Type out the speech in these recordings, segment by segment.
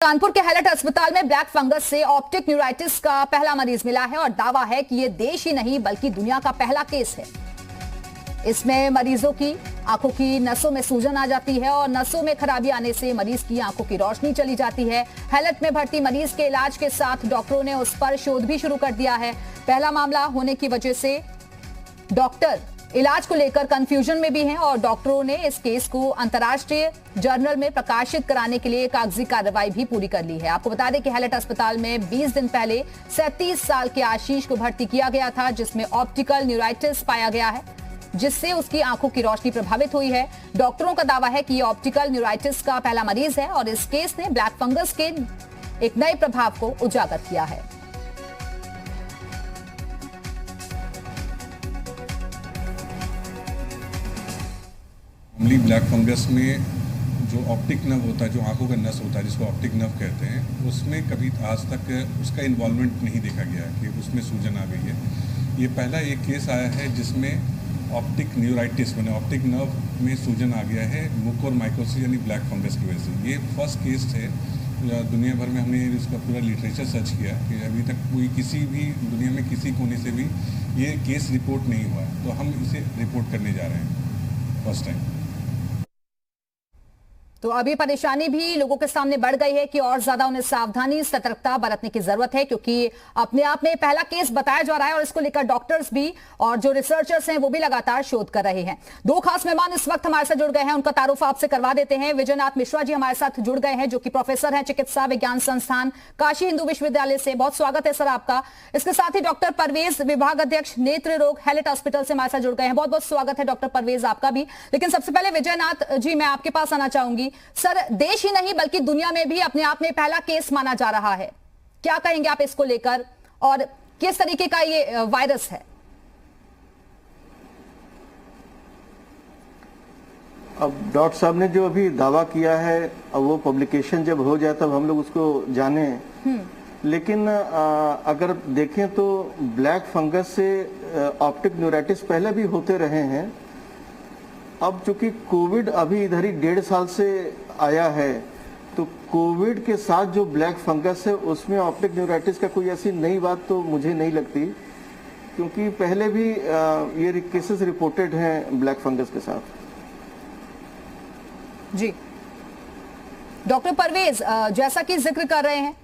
कानपुर के हैलट अस्पताल में ब्लैक फंगस से ऑप्टिक न्यूराइटिस का पहला मरीज मिला है और दावा है कि यह देश ही नहीं बल्कि दुनिया का पहला केस है। इसमें मरीजों की आंखों की नसों में सूजन आ जाती है और नसों में खराबी आने से मरीज की आंखों की रोशनी चली जाती है। हैलट में भर्ती मरीज के इलाज के साथ डॉक्टरों ने उस पर शोध भी शुरू कर दिया है। पहला मामला होने की वजह से डॉक्टर इलाज को लेकर कंफ्यूजन में भी हैं और डॉक्टरों ने इस केस को अंतर्राष्ट्रीय जर्नल में प्रकाशित कराने के लिए कागजी कार्रवाई भी पूरी कर ली है। आपको बता दें कि हैलट अस्पताल में 20 दिन पहले 37 साल के आशीष को भर्ती किया गया था, जिसमें ऑप्टिकल न्यूराइटिस पाया गया है, जिससे उसकी आंखों की रोशनी प्रभावित हुई है। डॉक्टरों का दावा है कि ये ऑप्टिकल न्यूराइटिस का पहला मरीज है और इस केस ने ब्लैक फंगस के एक नए प्रभाव को उजागर किया है। ब्लैक फंगस में जो ऑप्टिक नर्व होता है, जो आंखों का नस होता है, जिसको ऑप्टिक नर्व कहते हैं, उसमें कभी आज तक उसका इन्वॉल्वमेंट नहीं देखा गया कि उसमें सूजन आ गई है। ये पहला एक केस आया है जिसमें ऑप्टिक न्यूराइटिस मैंने ऑप्टिक नर्व में सूजन आ गया है मुकोरमाइकोसिस यानी ब्लैक फंगस की वजह से। ये फर्स्ट केस है दुनिया भर में। हमने इसका पूरा लिटरेचर सर्च किया कि अभी तक कोई किसी भी दुनिया में किसी कोने से भी ये केस रिपोर्ट नहीं हुआ है, तो हम इसे रिपोर्ट करने जा रहे हैं फर्स्ट टाइम। तो अभी परेशानी भी लोगों के सामने बढ़ गई है कि और ज्यादा उन्हें सावधानी सतर्कता बरतने की जरूरत है, क्योंकि अपने आप में पहला केस बताया जा रहा है और इसको लेकर डॉक्टर्स भी और जो रिसर्चर्स हैं वो भी लगातार शोध कर रहे हैं। दो खास मेहमान इस वक्त हमारे साथ जुड़ गए हैं, उनका तारुफ आपसे करवा देते हैं। विजयनाथ मिश्रा जी हमारे साथ जुड़ गए हैं, जो कि प्रोफेसर हैं चिकित्सा विज्ञान संस्थान काशी हिंदू विश्वविद्यालय से। बहुत स्वागत है सर आपका। इसके साथ ही डॉक्टर परवेज, विभाग अध्यक्ष नेत्र रोग, हैलट हॉस्पिटल से हमारे साथ जुड़ गए हैं। बहुत बहुत स्वागत है डॉक्टर परवेज आपका भी। लेकिन सबसे पहले विजयनाथ जी मैं आपके पास आना चाहूंगी। सर, देश ही नहीं बल्कि दुनिया में भी अपने आप में पहला केस माना जा रहा है, क्या कहेंगे आप इसको लेकर और किस तरीके का ये वायरस है? अब डॉक्टर साहब ने जो अभी दावा किया है, अब वो पब्लिकेशन जब हो जाए तब हम लोग उसको जाने। लेकिन अगर देखें तो ब्लैक फंगस से ऑप्टिक न्यूराइटिस पहले भी होते रहे हैं। अब चूंकि कोविड अभी इधर ही 1.5 साल से आया है, तो कोविड के साथ जो ब्लैक फंगस है उसमें ऑप्टिक न्यूराइटिस का कोई ऐसी नई बात तो मुझे नहीं लगती, क्योंकि पहले भी ये केसेस रिपोर्टेड हैं ब्लैक फंगस के साथ। जी डॉक्टर परवेज, जैसा कि जिक्र कर रहे हैं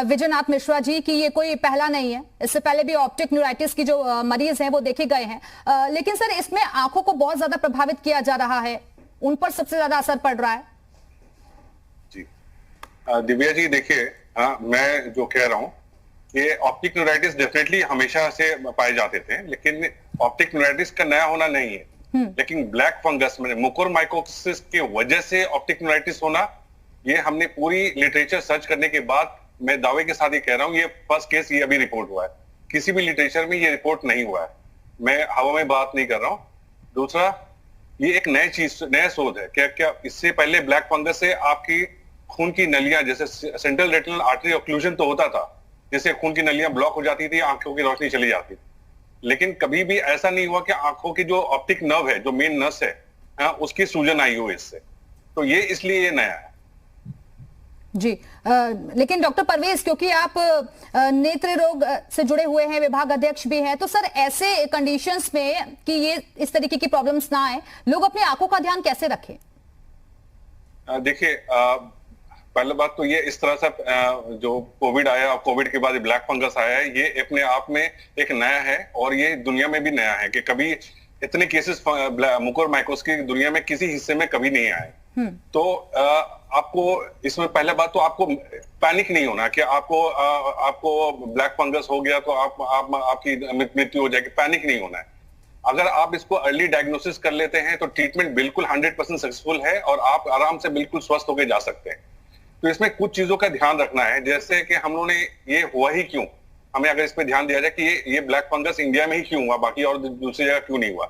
विजयनाथ मिश्रा जी कि ये कोई पहला नहीं है, इससे पहले भी ऑप्टिक न्यूराइटिस की जो मरीज हैं वो देखे गए हैं। लेकिन सर इसमें आंखों को बहुत ज्यादा प्रभावित किया जा रहा है, उन पर सबसे ज्यादा असर पड़ रहा है। जी दिव्या जी देखिए, मैं जो कह रहा हूँ ये ऑप्टिक न्यूराइटिस डेफिनेटली हमेशा से पाए जाते थे, लेकिन ऑप्टिक न्यूराइटिस का नया होना नहीं है। लेकिन ब्लैक फंगस में मुकोरमाइकोसिस की वजह से ऑप्टिक न्यूराइटिस होना, ये हमने पूरी लिटरेचर सर्च करने के बाद मैं दावे के साथ ये कह रहा हूँ, ये फर्स्ट केस ये अभी रिपोर्ट हुआ है। किसी भी लिटरेचर में ये रिपोर्ट नहीं हुआ है, मैं हवा में बात नहीं कर रहा हूँ। दूसरा, ये एक नई चीज, नया शोध है। क्या इससे पहले ब्लैक फंगस से आपकी खून की नलियां, जैसे सेंट्रल रेटिनल आर्टरी ऑक्लूजन तो होता था, जिससे खून की नलियां ब्लॉक हो जाती थी, आंखों की रोशनी चली जाती थी। लेकिन कभी भी ऐसा नहीं हुआ कि आंखों की जो ऑप्टिक नर्व है, जो मेन नस है, उसकी सूजन आई हो इससे। तो ये इसलिए ये नया है जी। लेकिन डॉक्टर परवेज, क्योंकि आप नेत्र रोग से जुड़े हुए हैं, विभाग अध्यक्ष भी हैं, तो सर ऐसे कंडीशंस में कि ये इस तरीके की प्रॉब्लम्स ना आए, लोग अपनी आंखों का ध्यान कैसे रखें? देखिए, पहली बात तो ये इस तरह से जो कोविड आया और कोविड के बाद ब्लैक फंगस आया है, ये अपने आप में एक नया है और ये दुनिया में भी नया है कि कभी इतने केसेस मुकोरमाइकोसिस की दुनिया में किसी हिस्से में कभी नहीं आए। तो आपको इसमें पहले बात तो आपको पैनिक नहीं होना कि आपको ब्लैक फंगस हो गया तो आपकी मृत्यु हो जाएगी, पैनिक नहीं होना है। अगर आप इसको अर्ली डायग्नोसिस कर लेते हैं तो ट्रीटमेंट बिल्कुल 100% सक्सेसफुल है और आप आराम से बिल्कुल स्वस्थ होकर जा सकते हैं। तो इसमें कुछ चीजों का ध्यान रखना है, जैसे कि हम लोगों ने ये हुआ ही क्यों, हमें अगर इस पे ध्यान दिया जाए कि ये ब्लैक फंगस इंडिया में ही क्यों हुआ, बाकी और दूसरी जगह क्यों नहीं हुआ।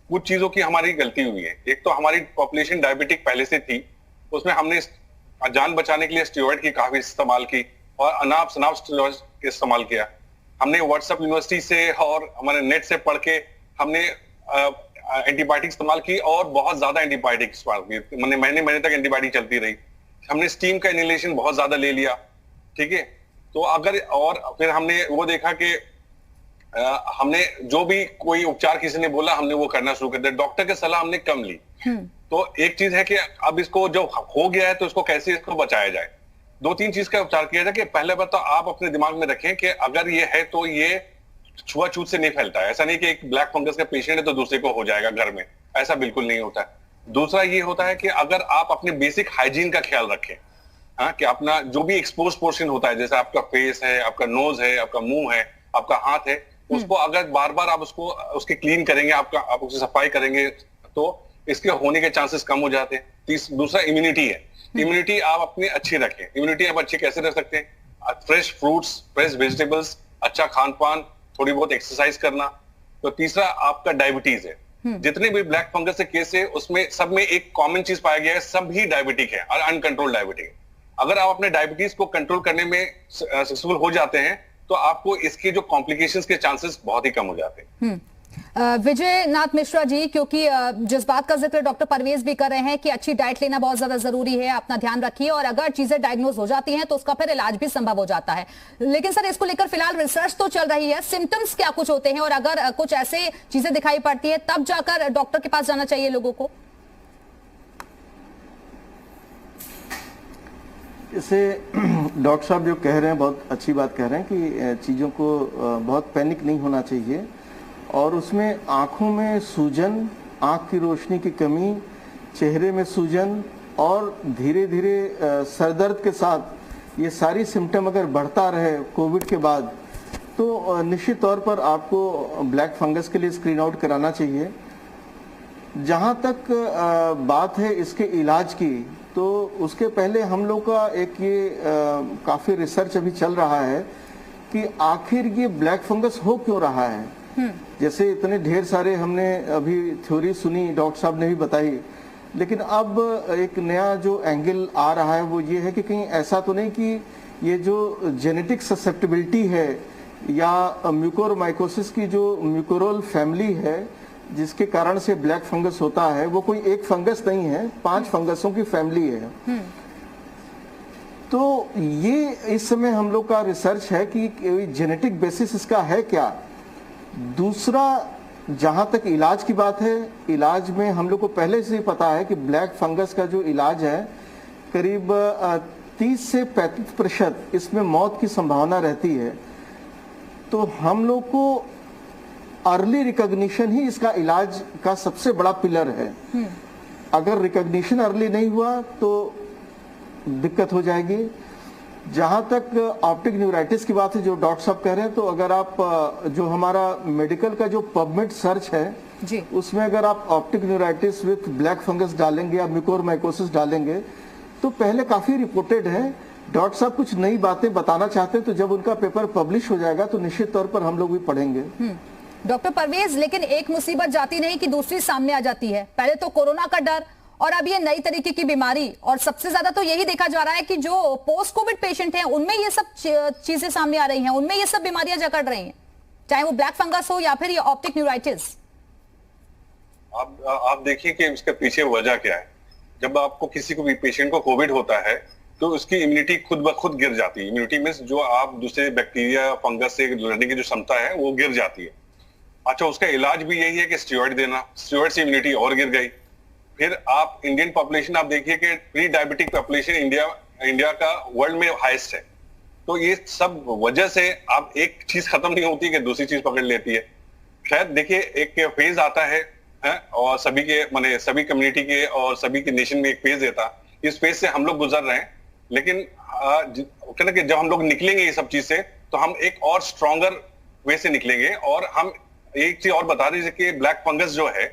कुछ चीजों की हमारी गलती हुई है। एक तो हमारी पॉपुलेशन डायबिटिक पहले से थी, उसमें हमने जान बचाने के लिए स्टेरॉइड की काफी इस्तेमाल की और अनाप शनाप स्टेरॉइड इस्तेमाल किया। हमने व्हाट्सएप यूनिवर्सिटी से और हमारे नेट से पढ़ के हमने एंटीबायोटिक इस्तेमाल की और बहुत ज्यादा एंटीबायोटिक इस्तेमाल की, महीने तक एंटीबायोटिक चलती रही। हमने स्टीम का इनहेलेशन बहुत ज्यादा ले लिया, ठीक है। तो अगर और फिर हमने वो देखा कि हमने जो भी कोई उपचार किसी ने बोला हमने वो करना शुरू कर दिया, डॉक्टर की सलाह हमने कम ली। तो एक चीज है कि अब इसको जो हो गया है तो इसको कैसे इसको बचाया जाए। 2-3 चीज का उपचार किया जाए कि पहले बात तो आप अपने दिमाग में रखें कि अगर ये है तो ये छुआछूत से नहीं फैलता है। ऐसा नहीं कि एक ब्लैक फंगस का पेशेंट है तो दूसरे को हो जाएगा घर में, ऐसा बिल्कुल नहीं होता है। दूसरा ये होता है कि अगर आप अपने बेसिक हाइजीन का ख्याल रखें, हाँ, कि अपना जो भी एक्सपोज पोर्शन होता है, जैसे आपका फेस है, आपका नोज है, आपका मुंह है, आपका हाथ है, उसको अगर बार बार आप उसके क्लीन करेंगे, आप उसकी सफाई करेंगे तो इसके होने के चांसेस कम हो जाते हैं। दूसरा इम्यूनिटी है। इम्यूनिटी आप अपनी अच्छी रखें। इम्यूनिटी आप अच्छी कैसे रख सकते हैं? फ्रेश फ्रूट्स, फ्रेश वेजिटेबल्स, अच्छा खान पान, थोड़ी बहुत एक्सरसाइज करना। तो तीसरा आपका डायबिटीज है। जितने भी ब्लैक फंगस के केस है उसमें सब में एक कॉमन चीज पाया गया है, सब ही डायबिटिक है और अनकंट्रोल्ड डायबिटिक। अगर आप अपने डायबिटीज को कंट्रोल करने में सक्सेसफुल हो जाते हैं तो आपको इसके जो कॉम्प्लिकेशंस के चांसेस बहुत ही कम हो जाते हैं। विजय नाथ मिश्रा जी, क्योंकि जिस बात का जिक्र डॉक्टर परवेज भी कर रहे हैं कि अच्छी डाइट लेना बहुत ज्यादा जरूरी है, अपना ध्यान रखिए, और अगर चीजें डायग्नोज हो जाती हैं तो उसका फिर इलाज भी संभव हो जाता है। लेकिन सर, इसको लेकर फिलहाल रिसर्च तो चल रही है, सिम्टम्स क्या कुछ होते हैं और अगर कुछ ऐसे चीजें दिखाई पड़ती है तब जाकर डॉक्टर के पास जाना चाहिए लोगों को? इसे डॉक्टर साहब जो कह रहे हैं बहुत अच्छी बात कह रहे हैं कि चीज़ों को बहुत पैनिक नहीं होना चाहिए, और उसमें आँखों में सूजन, आँख की रोशनी की कमी, चेहरे में सूजन और धीरे धीरे सरदर्द के साथ ये सारी सिम्टम अगर बढ़ता रहे कोविड के बाद तो निश्चित तौर पर आपको ब्लैक फंगस के लिए स्क्रीन आउट कराना चाहिए। जहाँ तक बात है इसके इलाज की, तो उसके पहले हम लोग का एक ये काफ़ी रिसर्च अभी चल रहा है कि आखिर ये ब्लैक फंगस हो क्यों रहा है। जैसे इतने ढेर सारे हमने अभी थ्योरी सुनी, डॉक्टर साहब ने भी बताई, लेकिन अब एक नया जो एंगल आ रहा है वो ये है कि कहीं ऐसा तो नहीं कि ये जो जेनेटिक ससेप्टिबिलिटी है या म्यूकोरमाइकोसिस की जो म्यूकोरोल फैमिली है जिसके कारण से ब्लैक फंगस होता है, वो कोई एक फंगस नहीं है, 5 फंगसों की फैमिली है। तो ये इस समय हम लोग का रिसर्च है कि जेनेटिक बेसिस इसका है क्या। दूसरा, जहां तक इलाज की बात है, इलाज में हम लोग को पहले से ही पता है कि ब्लैक फंगस का जो इलाज है करीब 30 से 35% इसमें मौत की संभावना रहती है। तो हम लोग को अर्ली रिकॉग्निशन ही इसका इलाज का सबसे बड़ा पिलर है। अगर रिकॉग्निशन अर्ली नहीं हुआ तो दिक्कत हो जाएगी। जहां तक ऑप्टिक न्यूराइटिस की बात है जो डॉक्टर साहब कह रहे हैं, तो अगर आप जो हमारा मेडिकल का जो पबमेड सर्च है जी, उसमें अगर आप optic neuritis with black fungus डालेंगे या म्यूकोरमाइकोसिस डालेंगे तो पहले काफी रिपोर्टेड है। डॉक्टर साहब कुछ नई बातें बताना चाहते हैं तो जब उनका पेपर पब्लिश हो जाएगा तो निश्चित तौर पर हम लोग भी पढ़ेंगे। डॉक्टर परवेज, लेकिन एक मुसीबत जाती नहीं कि दूसरी सामने आ जाती है। पहले तो कोरोना का डर और अब ये नई तरीके की बीमारी, और सबसे ज्यादा तो यही देखा जा रहा है कि जो पोस्ट कोविड पेशेंट हैं उनमें ये सब चीजें सामने आ रही हैं, उनमें ये सब बीमारियां जकड़ रही हैं, चाहे वो ब्लैक फंगस हो या फिर ये ऑप्टिक न्यूराइटिस। आप देखिए कि उसके पीछे वजह क्या है। जब आपको किसी को भी पेशेंट को कोविड होता है तो उसकी इम्यूनिटी खुद ब खुद गिर जाती है। इम्यूनिटी मींस जो आप दूसरे बैक्टीरिया फंगस से लड़ने की जो क्षमता है वो गिर जाती है। अच्छा, उसका इलाज भी यही है कि स्टेरॉइड देना, स्टेरॉइड से इम्यूनिटी और गिर गई। फिर आप इंडियन पॉपुलेशन आप देखिए कि प्री डायबिटिक पॉपुलेशन इंडिया का वर्ल्ड में हाईएस्ट है। तो ये सब वजह से आप एक चीज खत्म नहीं होती कि दूसरी चीज पकड़ लेती है। खैर देखिए, एक फेज आता है और सभी के माने सभी कम्युनिटी के और सभी के नेशन में एक फेज देता, इस फेज से हम लोग गुजर रहे हैं। लेकिन कहना कि जब हम लोग निकलेंगे ये सब चीज से तो हम एक और स्ट्रॉन्गर वे से निकलेंगे। और हम एक चीज और बता दीजिए कि ब्लैक फंगस जो है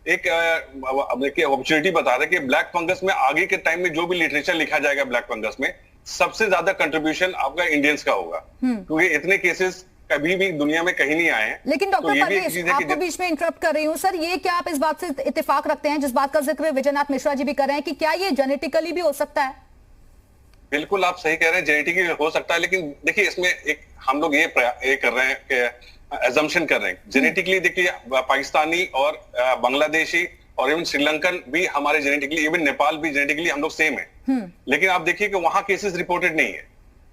एक अपॉर्चुनिटी बता रहे कि ब्लैक फंगस में आगे के टाइम में जो भी लिटरेचर लिखा जाएगा ब्लैक फंगस में सबसे ज्यादा कंट्रीब्यूशन आपका इंडियंस का होगा, क्योंकि इतने केसेस कभी भी दुनिया में कहीं नहीं आए हैं। लेकिन डॉक्टर परवेज, आपको बीच में इंटरप्ट कर रही हूँ सर, ये क्या आप इस बात से इत्तेफाक रखते हैं जिस बात का जिक्र विजयनाथ मिश्रा जी भी कर रहे हैं कि क्या ये जेनेटिकली भी हो सकता है? बिल्कुल आप सही कह रहे हैं, जेनेटिकली हो सकता है। लेकिन देखिए इसमें एक हम लोग ये कर रहे हैं, एजम्पशन कर रहे हैं। जेनेटिकली देखिए पाकिस्तानी और बांग्लादेशी और इवन श्रीलंकन भी हमारे जेनेटिकली, इवन नेपाल भी जेनेटिकली हम लोग सेम है। लेकिन आप देखिए कि वहां केसेस रिपोर्टेड नहीं है।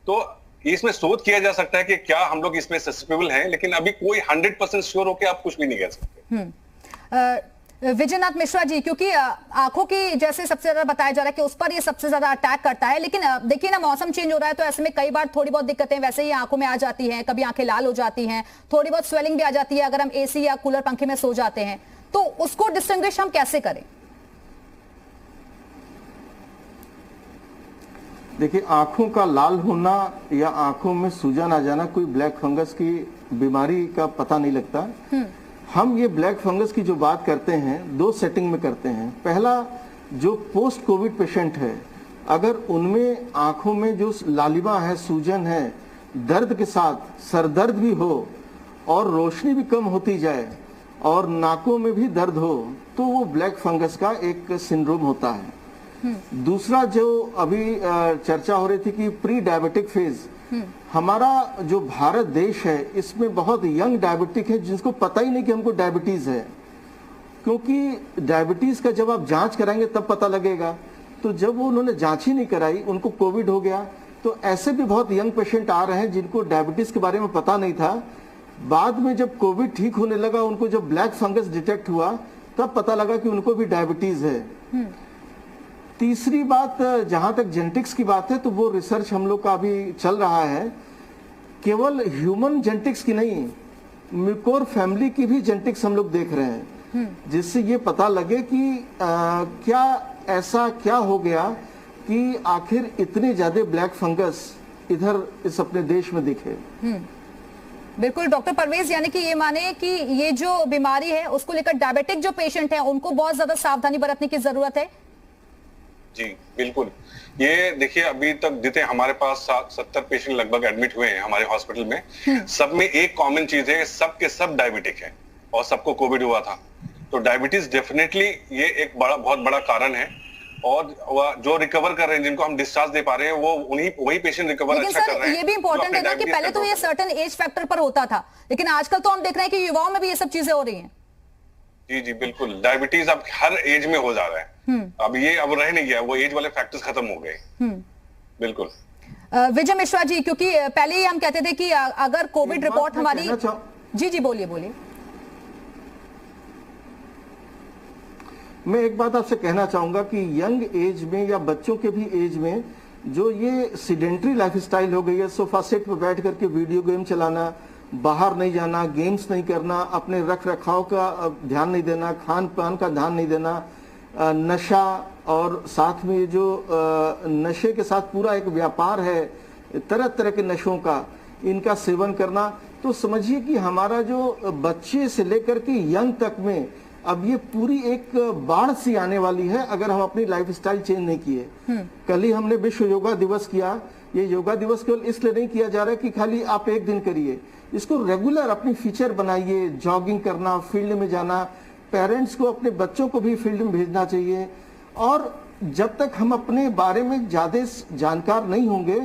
तो इसमें शोध किया जा सकता है कि क्या हम लोग इसमें सस्पेक्टेबल हैं, लेकिन अभी कोई 100% श्योर होकर आप कुछ भी नहीं कह सकते। विजयनाथ मिश्रा जी, क्योंकि आंखों की जैसे सबसे ज्यादा बताया जा रहा है कि उस पर ये सबसे ज्यादा अटैक करता है, लेकिन देखिए ना, मौसम चेंज हो रहा है तो ऐसे में कई बार थोड़ी बहुत दिक्कतें वैसे ही आंखों में आ जाती हैं, कभी आंखें लाल हो जाती हैं, थोड़ी बहुत स्वेलिंग भी आ जाती है अगर हम एसी या कूलर पंखे में सो जाते हैं, तो उसको डिस्टिंग्विश हम कैसे करें? देखिए, आंखों का लाल होना या आंखों में सूजन आ जाना कोई ब्लैक फंगस की बीमारी का पता नहीं लगता। हम ये ब्लैक फंगस की जो बात करते हैं 2 सेटिंग में करते हैं। पहला, जो पोस्ट कोविड पेशेंट है, अगर उनमें आंखों में जो लालिमा है, सूजन है, दर्द के साथ सरदर्द भी हो और रोशनी भी कम होती जाए और नाकों में भी दर्द हो, तो वो ब्लैक फंगस का एक सिंड्रोम होता है। दूसरा, जो अभी चर्चा हो रही थी कि प्री डायबिटिक फेज, हमारा जो भारत देश है इसमें बहुत यंग डायबिटिक है जिसको पता ही नहीं कि हमको डायबिटीज है, क्योंकि डायबिटीज का जब आप जांच कराएंगे तब पता लगेगा। तो जब वो उन्होंने जांच ही नहीं कराई, उनको कोविड हो गया, तो ऐसे भी बहुत यंग पेशेंट आ रहे हैं जिनको डायबिटीज के बारे में पता नहीं था। बाद में जब कोविड ठीक होने लगा, उनको जब ब्लैक फंगस डिटेक्ट हुआ तब पता लगा कि उनको भी डायबिटीज है। तीसरी बात, जहां तक जेनेटिक्स की बात है, तो वो रिसर्च हम लोग का अभी चल रहा है। केवल ह्यूमन जेनेटिक्स की नहीं, म्यूकोर फैमिली की भी जेनेटिक्स हम लोग देख रहे हैं, जिससे ये पता लगे कि क्या ऐसा क्या हो गया कि आखिर इतने ज्यादा ब्लैक फंगस इधर इस अपने देश में दिखे। बिल्कुल डॉक्टर परवेज, यानी कि ये माने कि ये जो बीमारी है उसको लेकर डायबिटिक जो पेशेंट है उनको बहुत ज्यादा सावधानी बरतने की जरूरत है। जी बिल्कुल। ये देखिए, अभी तक जितने हमारे पास 70 पेशेंट लगभग एडमिट हुए हैं हमारे हॉस्पिटल में, सब में एक कॉमन चीज है, सब के सब डायबिटिक है और सबको कोविड हुआ था। तो डायबिटीज डेफिनेटली ये एक बहुत बड़ा कारण है। और जो रिकवर कर रहे हैं, जिनको हम डिस्चार्ज दे पा रहे हैं, वो वही पेशेंट रिकवर अच्छा कर रहे हैं। ये भी इंपॉर्टेंट है ना कि पहले तो ये सर्टेन एज फैक्टर पर होता था, लेकिन आजकल तो हम देख रहे हैं कि युवाओं में भी ये सब चीजें हो रही हैं। जी जी बिल्कुल, डायबिटीज अब हर एज में हो जा रहा है। अब ये अब रह नहीं गया, वो एज वाले फैक्टर्स खत्म हो गए। बिल्कुल। विजय मिश्रा जी, क्योंकि पहले ही हम कहते थे कि अगर कोविड रिपोर्ट हमारी, जी बोलिए बोलिए। मैं एक बात आपसे कहना चाहूंगा कि यंग एज में या बच्चों के भी एज में जो ये सीडेंट्री लाइफस्टाइल हो गई है, सोफा सेट पर बैठ करके वीडियो गेम चलाना, बाहर नहीं जाना, गेम्स नहीं करना, अपने रख रखाव का ध्यान नहीं देना, खान पान का ध्यान नहीं देना, नशा, और साथ में जो नशे के साथ पूरा एक व्यापार है तरह तरह के नशों का, इनका सेवन करना, तो समझिए कि हमारा जो बच्चे से लेकर के यंग तक में अब ये पूरी एक बाढ़ सी आने वाली है अगर हम अपनी लाइफस्टाइल चेंज नहीं किए। कल ही हमने विश्व योगा दिवस किया। ये योगा दिवस केवल इसलिए नहीं किया जा रहा है कि खाली आप एक दिन करिए, इसको रेगुलर अपनी फीचर बनाइए। जॉगिंग करना, फील्ड में जाना, पेरेंट्स को अपने बच्चों को भी फील्ड में भेजना चाहिए। और जब तक हम अपने बारे में ज्यादा जानकार नहीं होंगे,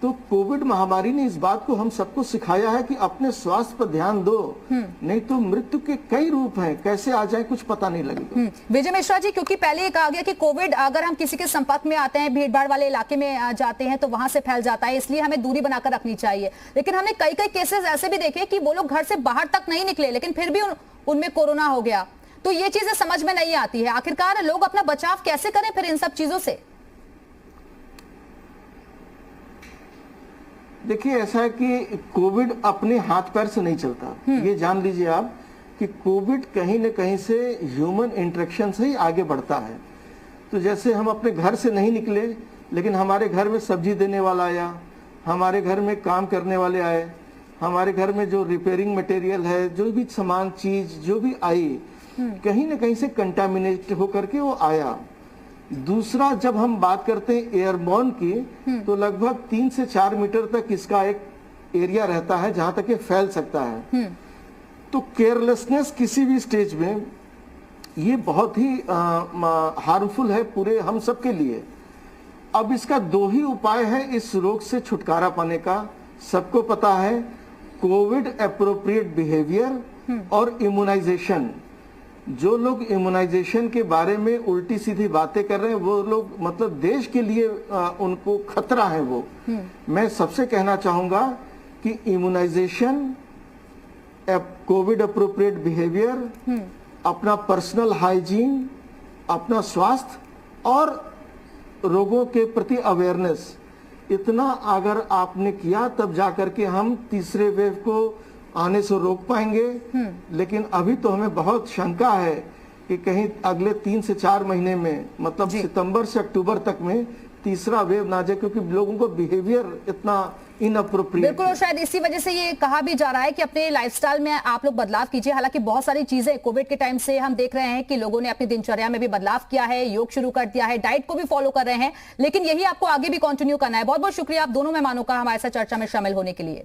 तो कोविड महामारी ने इस बात को हम सबको सिखाया है कि अपने स्वास्थ्य पर ध्यान दो, नहीं तो मृत्यु के कई रूप हैं, कैसे आ जाए कुछ पता नहीं लगेगा। विजय मिश्रा जी, क्योंकि पहले ये कहा गया कि कोविड अगर हम किसी के संपर्क में आते हैं, भीड़ भाड़ वाले इलाके में जाते हैं, तो वहां से फैल जाता है, इसलिए हमें दूरी बनाकर रखनी चाहिए। लेकिन हमने कई केसेस ऐसे भी देखे कि वो लोग घर से बाहर तक नहीं निकले, लेकिन फिर भी उनमें कोरोना हो गया। तो ये चीजें समझ में नहीं आती है, आखिरकार लोग अपना बचाव कैसे करें फिर इन सब चीजों से? देखिए, ऐसा है कि कोविड अपने हाथ पैर से नहीं चलता। ये जान लीजिए आप कि कोविड कहीं न कहीं से ह्यूमन इंटरेक्शन से ही आगे बढ़ता है। तो जैसे हम अपने घर से नहीं निकले, लेकिन हमारे घर में सब्जी देने वाला आया, हमारे घर में काम करने वाले आए, हमारे घर में जो रिपेयरिंग मटेरियल है, जो भी सामान चीज जो भी आई, कहीं न कहीं से कंटामिनेट होकर के वो आया। दूसरा, जब हम बात करते हैं एयरबॉर्न की, तो लगभग 3 से 4 मीटर तक इसका एक एरिया रहता है जहां तक ये फैल सकता है। तो केयरलेसनेस किसी भी स्टेज में ये बहुत ही हार्मफुल है पूरे हम सब के लिए। अब इसका 2 ही उपाय है इस रोग से छुटकारा पाने का। सबको पता है, कोविड एप्रोप्रिएट बिहेवियर और इम्यूनाइजेशन। जो लोग इम्यूनाइजेशन के बारे में उल्टी सीधी बातें कर रहे हैं वो लोग मतलब देश के लिए उनको खतरा है वो। मैं सबसे कहना चाहूंगा कि इम्यूनाइजेशन, कोविड अप्रोप्रिएट बिहेवियर, अपना पर्सनल हाइजीन, अपना स्वास्थ्य और रोगों के प्रति अवेयरनेस, इतना अगर आपने किया तब जाकर के हम तीसरे वेव को आने से रोक पाएंगे। लेकिन अभी तो हमें बहुत शंका है कि कहीं अगले 3 से 4 महीने में, मतलब सितंबर से अक्टूबर तक में तीसरा वेव ना जाए, क्योंकि लोगों को बिहेवियर इतना इनअप्रोप्रिएट। बिल्कुल, और शायद इसी वजह से ये कहा भी जा रहा है कि अपने लाइफस्टाइल में आप लोग बदलाव कीजिए। हालांकि बहुत सारी चीजें कोविड के टाइम से हम देख रहे हैं कि लोगों ने अपनी दिनचर्या में भी बदलाव किया है, योग शुरू कर दिया है, डाइट को भी फॉलो कर रहे हैं, लेकिन यही आपको आगे भी कंटिन्यू करना है। बहुत बहुत शुक्रिया आप दोनों मेहमानों का हमारे साथ चर्चा में शामिल होने के लिए।